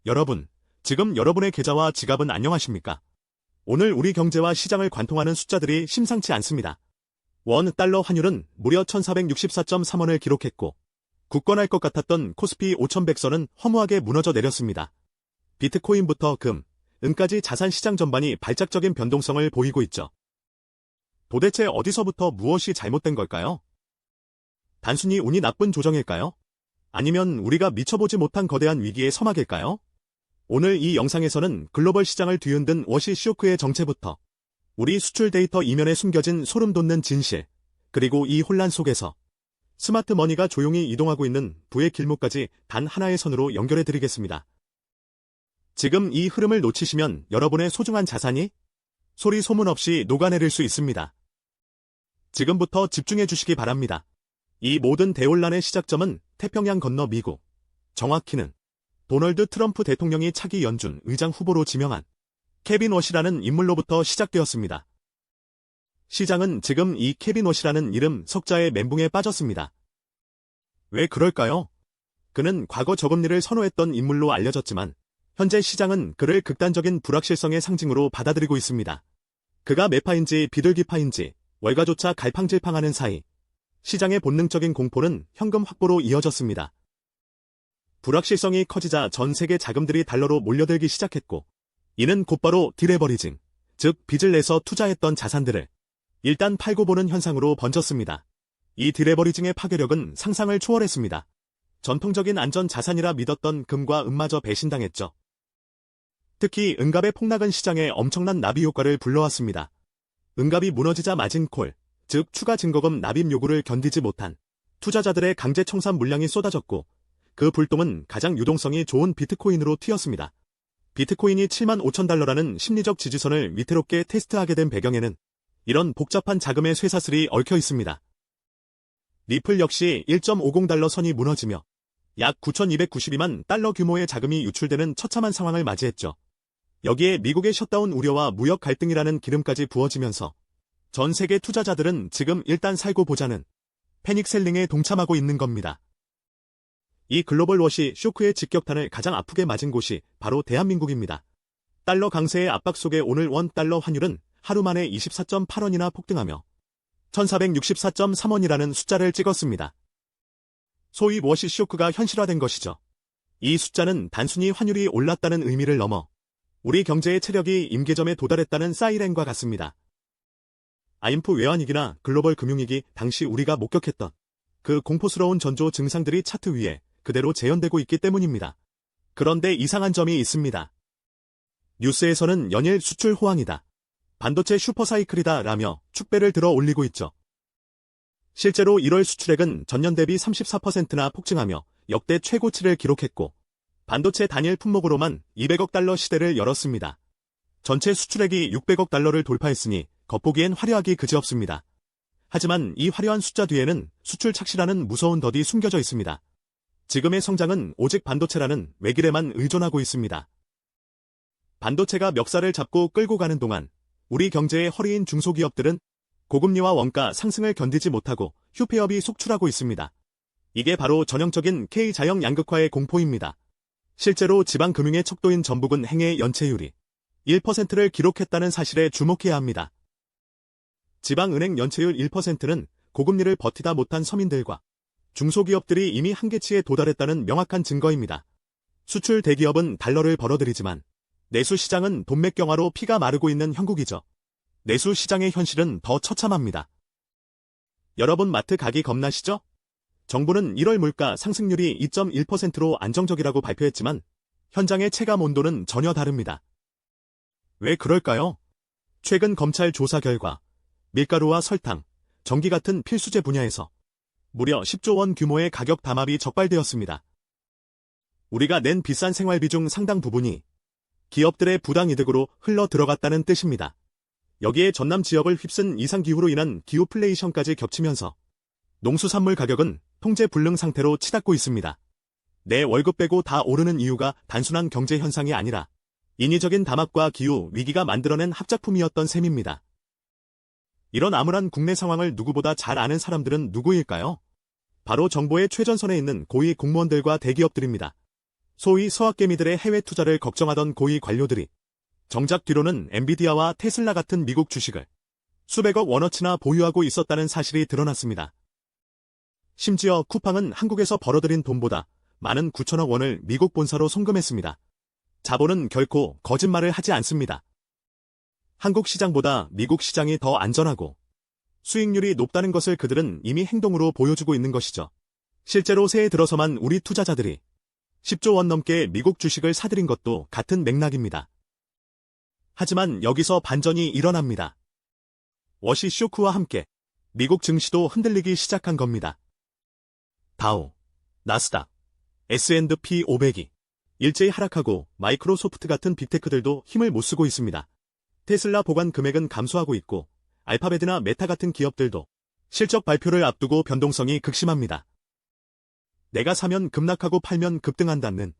여러분, 지금 여러분의 계좌와 지갑은 안녕하십니까? 오늘 우리 경제와 시장을 관통하는 숫자들이 심상치 않습니다. 원 달러 환율은 무려 1464.3원을 기록했고, 굳건할 것 같았던 코스피 5100선은 허무하게 무너져 내렸습니다. 비트코인부터 금, 은까지 자산 시장 전반이 발작적인 변동성을 보이고 있죠. 도대체 어디서부터 무엇이 잘못된 걸까요? 단순히 운이 나쁜 조정일까요? 아니면 우리가 미쳐보지 못한 거대한 위기의 서막일까요? 오늘 이 영상에서는 글로벌 시장을 뒤흔든 워시 쇼크의 정체부터 우리 수출 데이터 이면에 숨겨진 소름 돋는 진실, 그리고 이 혼란 속에서 스마트 머니가 조용히 이동하고 있는 부의 길목까지 단 하나의 선으로 연결해드리겠습니다. 지금 이 흐름을 놓치시면 여러분의 소중한 자산이 소리 소문 없이 녹아내릴 수 있습니다. 지금부터 집중해 주시기 바랍니다. 이 모든 대혼란의 시작점은 태평양 건너 미국, 정확히는 도널드 트럼프 대통령이 차기 연준 의장 후보로 지명한 케빈 워시라는 인물로부터 시작되었습니다. 시장은 지금 이 케빈 워시라는 이름 석자의 멘붕에 빠졌습니다. 왜 그럴까요? 그는 과거 저금리를 선호했던 인물로 알려졌지만 현재 시장은 그를 극단적인 불확실성의 상징으로 받아들이고 있습니다. 그가 매파인지 비둘기파인지 월가조차 갈팡질팡하는 사이 시장의 본능적인 공포는 현금 확보로 이어졌습니다. 불확실성이 커지자 전 세계 자금들이 달러로 몰려들기 시작했고, 이는 곧바로 디레버리징, 즉 빚을 내서 투자했던 자산들을 일단 팔고 보는 현상으로 번졌습니다. 이 디레버리징의 파괴력은 상상을 초월했습니다. 전통적인 안전 자산이라 믿었던 금과 은마저 배신당했죠. 특히 은갑의 폭락은 시장에 엄청난 납입 효과를 불러왔습니다. 은갑이 무너지자 마진콜, 즉 추가 증거금 납입 요구를 견디지 못한 투자자들의 강제 청산 물량이 쏟아졌고, 그 불똥은 가장 유동성이 좋은 비트코인으로 튀었습니다. 비트코인이 75,000달러라는 심리적 지지선을 위태롭게 테스트하게 된 배경에는 이런 복잡한 자금의 쇠사슬이 얽혀 있습니다. 리플 역시 1.50달러 선이 무너지며 약 9,292만 달러 규모의 자금이 유출되는 처참한 상황을 맞이했죠. 여기에 미국의 셧다운 우려와 무역 갈등이라는 기름까지 부어지면서 전 세계 투자자들은 지금 일단 살고 보자는 패닉셀링에 동참하고 있는 겁니다. 이 글로벌 워시 쇼크의 직격탄을 가장 아프게 맞은 곳이 바로 대한민국입니다. 달러 강세의 압박 속에 오늘 원 달러 환율은 하루 만에 24.8원이나 폭등하며 1464.3원이라는 숫자를 찍었습니다. 소위 워시 쇼크가 현실화된 것이죠. 이 숫자는 단순히 환율이 올랐다는 의미를 넘어 우리 경제의 체력이 임계점에 도달했다는 사이렌과 같습니다. IMF 외환위기나 글로벌 금융위기 당시 우리가 목격했던 그 공포스러운 전조 증상들이 차트 위에 그대로 재현되고 있기 때문입니다. 그런데 이상한 점이 있습니다. 뉴스에서는 연일 수출 호황이다, 반도체 슈퍼사이클이다 라며 축배를 들어 올리고 있죠. 실제로 1월 수출액은 전년 대비 34%나 폭증하며 역대 최고치를 기록했고, 반도체 단일 품목으로만 200억 달러 시대를 열었습니다. 전체 수출액이 600억 달러를 돌파했으니 겉보기엔 화려하기 그지없습니다. 하지만 이 화려한 숫자 뒤에는 수출 착시라는 무서운 덫이 숨겨져 있습니다. 지금의 성장은 오직 반도체라는 외길에만 의존하고 있습니다. 반도체가 멱살을 잡고 끌고 가는 동안 우리 경제의 허리인 중소기업들은 고금리와 원가 상승을 견디지 못하고 휴폐업이 속출하고 있습니다. 이게 바로 전형적인 K자형 양극화의 공포입니다. 실제로 지방금융의 척도인 전북은 행해 연체율이 1%를 기록했다는 사실에 주목해야 합니다. 지방은행 연체율 1%는 고금리를 버티다 못한 서민들과 중소기업들이 이미 한계치에 도달했다는 명확한 증거입니다. 수출 대기업은 달러를 벌어들이지만 내수 시장은 돈맥경화로 피가 마르고 있는 형국이죠. 내수 시장의 현실은 더 처참합니다. 여러분 마트 가기 겁나시죠? 정부는 1월 물가 상승률이 2.1%로 안정적이라고 발표했지만 현장의 체감 온도는 전혀 다릅니다. 왜 그럴까요? 최근 검찰 조사 결과 밀가루와 설탕, 전기 같은 필수재 분야에서 무려 10조 원 규모의 가격 담합이 적발되었습니다. 우리가 낸 비싼 생활비 중 상당 부분이 기업들의 부당이득으로 흘러 들어갔다는 뜻입니다. 여기에 전남 지역을 휩쓴 이상기후로 인한 기후플레이션까지 겹치면서 농수산물 가격은 통제 불능 상태로 치닫고 있습니다. 내 월급 빼고 다 오르는 이유가 단순한 경제 현상이 아니라 인위적인 담합과 기후 위기가 만들어낸 합작품이었던 셈입니다. 이런 암울한 국내 상황을 누구보다 잘 아는 사람들은 누구일까요? 바로 정부의 최전선에 있는 고위 공무원들과 대기업들입니다. 소위 서학개미들의 해외 투자를 걱정하던 고위 관료들이 정작 뒤로는 엔비디아와 테슬라 같은 미국 주식을 수백억 원어치나 보유하고 있었다는 사실이 드러났습니다. 심지어 쿠팡은 한국에서 벌어들인 돈보다 많은 9천억 원을 미국 본사로 송금했습니다. 자본은 결코 거짓말을 하지 않습니다. 한국 시장보다 미국 시장이 더 안전하고 수익률이 높다는 것을 그들은 이미 행동으로 보여주고 있는 것이죠. 실제로 새해 들어서만 우리 투자자들이 10조 원 넘게 미국 주식을 사들인 것도 같은 맥락입니다. 하지만 여기서 반전이 일어납니다. 워시 쇼크와 함께 미국 증시도 흔들리기 시작한 겁니다. 다우, 나스닥, S&P 500이 일제히 하락하고 마이크로소프트 같은 빅테크들도 힘을 못 쓰고 있습니다. 테슬라 보관 금액은 감소하고 있고 알파벳이나 메타 같은 기업들도 실적 발표를 앞두고 변동성이 극심합니다. 내가 사면 급락하고 팔면 급등한다는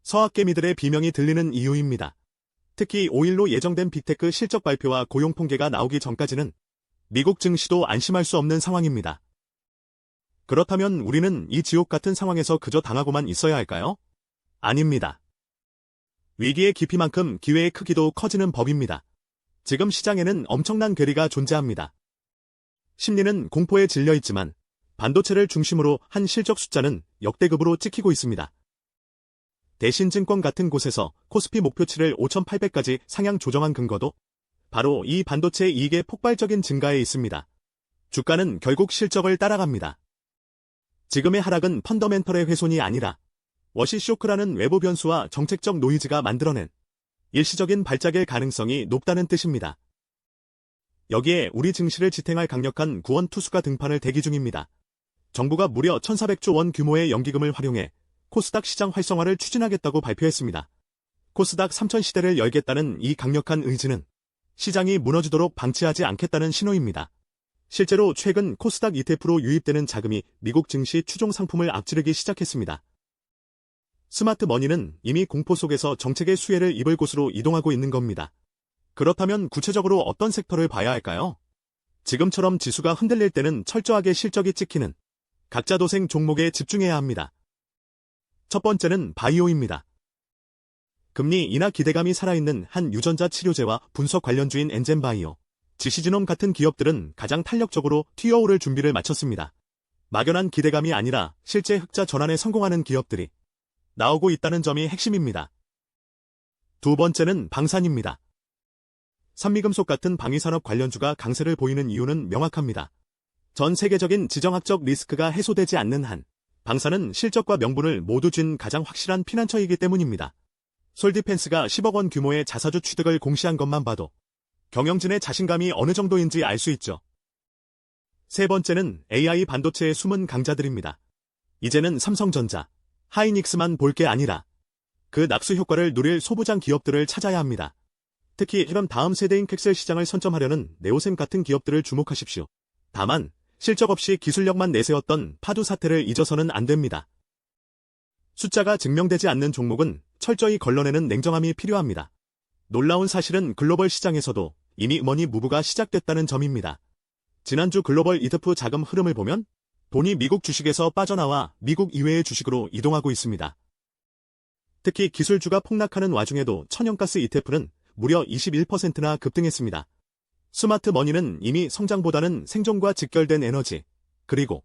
서학개미들의 비명이 들리는 이유입니다. 특히 5일로 예정된 빅테크 실적 발표와 고용 통계가 나오기 전까지는 미국 증시도 안심할 수 없는 상황입니다. 그렇다면 우리는 이 지옥 같은 상황에서 그저 당하고만 있어야 할까요? 아닙니다. 위기의 깊이만큼 기회의 크기도 커지는 법입니다. 지금 시장에는 엄청난 괴리가 존재합니다. 심리는 공포에 질려 있지만 반도체를 중심으로 한 실적 숫자는 역대급으로 찍히고 있습니다. 대신증권 같은 곳에서 코스피 목표치를 5,800까지 상향 조정한 근거도 바로 이 반도체 이익의 폭발적인 증가에 있습니다. 주가는 결국 실적을 따라갑니다. 지금의 하락은 펀더멘털의 훼손이 아니라 워시 쇼크라는 외부 변수와 정책적 노이즈가 만들어낸 일시적인 발작일 가능성이 높다는 뜻입니다. 여기에 우리 증시를 지탱할 강력한 구원 투수가 등판을 대기 중입니다. 정부가 무려 1,400조 원 규모의 연기금을 활용해 코스닥 시장 활성화를 추진하겠다고 발표했습니다. 코스닥 3000 시대를 열겠다는 이 강력한 의지는 시장이 무너지도록 방치하지 않겠다는 신호입니다. 실제로 최근 코스닥 ETF로 유입되는 자금이 미국 증시 추종 상품을 앞지르기 시작했습니다. 스마트 머니는 이미 공포 속에서 정책의 수혜를 입을 곳으로 이동하고 있는 겁니다. 그렇다면 구체적으로 어떤 섹터를 봐야 할까요? 지금처럼 지수가 흔들릴 때는 철저하게 실적이 찍히는 각자 도생 종목에 집중해야 합니다. 첫 번째는 바이오입니다. 금리 인하 기대감이 살아있는 한 유전자 치료제와 분석 관련주인 엔젠바이오, 지시지놈 같은 기업들은 가장 탄력적으로 튀어오를 준비를 마쳤습니다. 막연한 기대감이 아니라 실제 흑자 전환에 성공하는 기업들이 나오고 있다는 점이 핵심입니다. 두 번째는 방산입니다. 산미금속 같은 방위산업 관련주가 강세를 보이는 이유는 명확합니다. 전 세계적인 지정학적 리스크가 해소되지 않는 한 방산은 실적과 명분을 모두 쥔 가장 확실한 피난처이기 때문입니다. 솔디펜스가 10억 원 규모의 자사주 취득을 공시한 것만 봐도 경영진의 자신감이 어느 정도인지 알 수 있죠. 세 번째는 AI 반도체의 숨은 강자들입니다. 이제는 삼성전자, 하이닉스만 볼 게 아니라 그 낙수 효과를 누릴 소부장 기업들을 찾아야 합니다. 특히 이런 다음 세대인 캡셀 시장을 선점하려는 네오셈 같은 기업들을 주목하십시오. 다만 실적 없이 기술력만 내세웠던 파두 사태를 잊어서는 안 됩니다. 숫자가 증명되지 않는 종목은 철저히 걸러내는 냉정함이 필요합니다. 놀라운 사실은 글로벌 시장에서도 이미 머니 무브가 시작됐다는 점입니다. 지난주 글로벌 ETF 자금 흐름을 보면 돈이 미국 주식에서 빠져나와 미국 이외의 주식으로 이동하고 있습니다. 특히 기술주가 폭락하는 와중에도 천연가스 ETF는 무려 21%나 급등했습니다. 스마트 머니는 이미 성장보다는 생존과 직결된 에너지, 그리고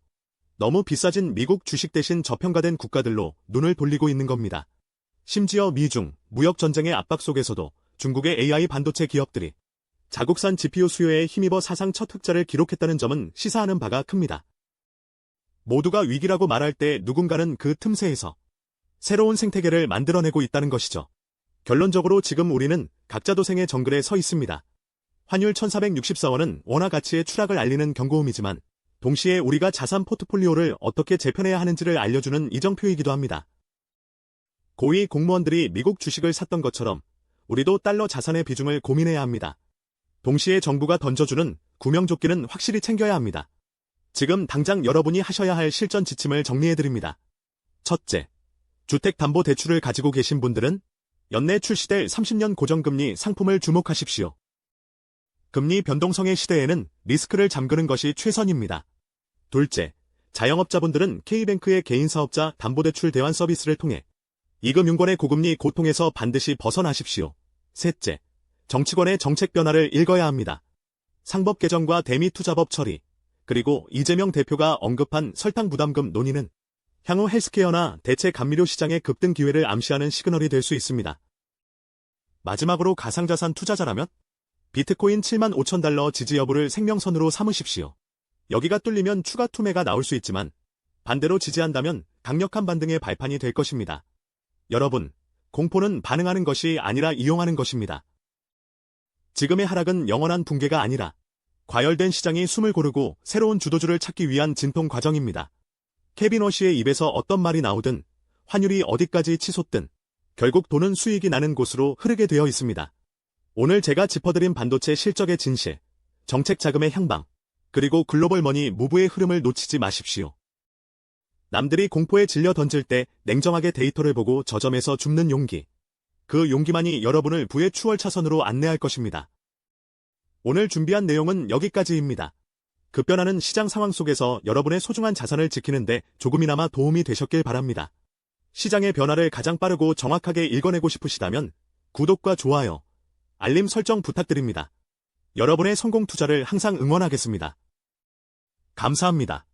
너무 비싸진 미국 주식 대신 저평가된 국가들로 눈을 돌리고 있는 겁니다. 심지어 미중 무역 전쟁의 압박 속에서도 중국의 AI 반도체 기업들이 자국산 GPU 수요에 힘입어 사상 첫 흑자를 기록했다는 점은 시사하는 바가 큽니다. 모두가 위기라고 말할 때 누군가는 그 틈새에서 새로운 생태계를 만들어내고 있다는 것이죠. 결론적으로 지금 우리는 각자 도생의 정글에 서 있습니다. 환율 1464원은 원화 가치의 추락을 알리는 경고음이지만 동시에 우리가 자산 포트폴리오를 어떻게 재편해야 하는지를 알려주는 이정표이기도 합니다. 고위 공무원들이 미국 주식을 샀던 것처럼 우리도 달러 자산의 비중을 고민해야 합니다. 동시에 정부가 던져주는 구명조끼는 확실히 챙겨야 합니다. 지금 당장 여러분이 하셔야 할 실전 지침을 정리해드립니다. 첫째, 주택담보대출을 가지고 계신 분들은 연내 출시될 30년 고정금리 상품을 주목하십시오. 금리 변동성의 시대에는 리스크를 잠그는 것이 최선입니다. 둘째, 자영업자분들은 K뱅크의 개인사업자 담보대출 대환 서비스를 통해 이금융권의 고금리 고통에서 반드시 벗어나십시오. 셋째, 정치권의 정책 변화를 읽어야 합니다. 상법 개정과 대미 투자법 처리, 그리고 이재명 대표가 언급한 설탕 부담금 논의는 향후 헬스케어나 대체 감미료 시장의 급등 기회를 암시하는 시그널이 될 수 있습니다. 마지막으로 가상자산 투자자라면 비트코인 7만 5천 달러 지지 여부를 생명선으로 삼으십시오. 여기가 뚫리면 추가 투매가 나올 수 있지만 반대로 지지한다면 강력한 반등의 발판이 될 것입니다. 여러분, 공포는 반응하는 것이 아니라 이용하는 것입니다. 지금의 하락은 영원한 붕괴가 아니라 과열된 시장이 숨을 고르고 새로운 주도주를 찾기 위한 진통 과정입니다. 케빈 워시의 입에서 어떤 말이 나오든 환율이 어디까지 치솟든 결국 돈은 수익이 나는 곳으로 흐르게 되어 있습니다. 오늘 제가 짚어드린 반도체 실적의 진실, 정책 자금의 향방, 그리고 글로벌 머니 무브의 흐름을 놓치지 마십시오. 남들이 공포에 질려 던질 때 냉정하게 데이터를 보고 저점에서 줍는 용기. 그 용기만이 여러분을 부의 추월 차선으로 안내할 것입니다. 오늘 준비한 내용은 여기까지입니다. 급변하는 시장 상황 속에서 여러분의 소중한 자산을 지키는데 조금이나마 도움이 되셨길 바랍니다. 시장의 변화를 가장 빠르고 정확하게 읽어내고 싶으시다면 구독과 좋아요, 알림 설정 부탁드립니다. 여러분의 성공 투자를 항상 응원하겠습니다. 감사합니다.